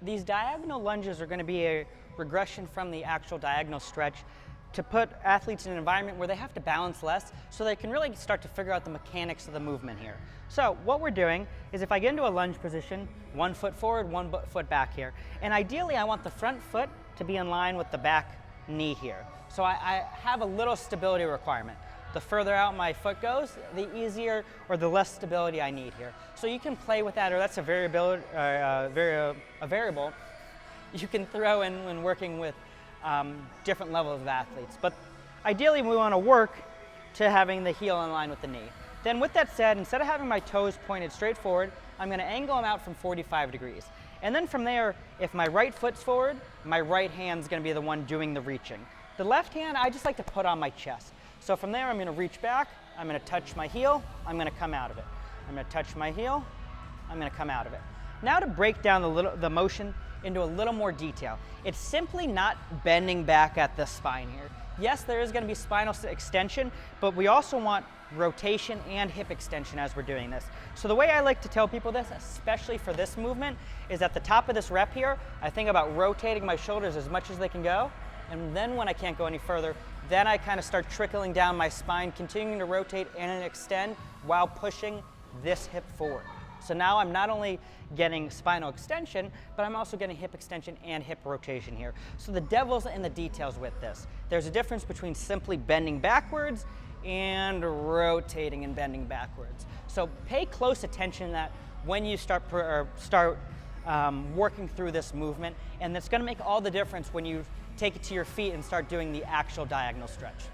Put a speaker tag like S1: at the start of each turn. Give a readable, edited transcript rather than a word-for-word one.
S1: These diagonal lunges are going to be a regression from the actual diagonal stretch to put athletes in an environment where they have to balance less so they can really start to figure out the mechanics of the movement here. So what we're doing is if I get into a lunge position, 1 foot forward, 1 foot back here. And ideally I want the front foot to be in line with the back knee here. So I have a little stability requirement. The further out my foot goes, the easier or the less stability I need here. So you can play with that, or that's a variable you can throw in when working with different levels of athletes. But ideally we want to work to having the heel in line with the knee. Then with that said, instead of having my toes pointed straight forward, I'm going to angle them out from 45 degrees. And then from there, if my right foot's forward, my right hand's going to be the one doing the reaching. The left hand, I just like to put on my chest. So from there, I'm going to reach back, I'm going to touch my heel, I'm going to come out of it. I'm going to touch my heel, I'm going to come out of it. Now to break down the motion into a little more detail. It's simply not bending back at the spine here. Yes, there is going to be spinal extension, but we also want rotation and hip extension as we're doing this. So the way I like to tell people this, especially for this movement, is at the top of this rep here, I think about rotating my shoulders as much as they can go, and then when I can't go any further, then I kind of start trickling down my spine, continuing to rotate and extend while pushing this hip forward. So now I'm not only getting spinal extension, but I'm also getting hip extension and hip rotation here. So the devil's in the details with this. There's a difference between simply bending backwards and rotating and bending backwards. So pay close attention to that when you start working through this movement, and that's going to make all the difference when you take it to your feet and start doing the actual diagonal stretch.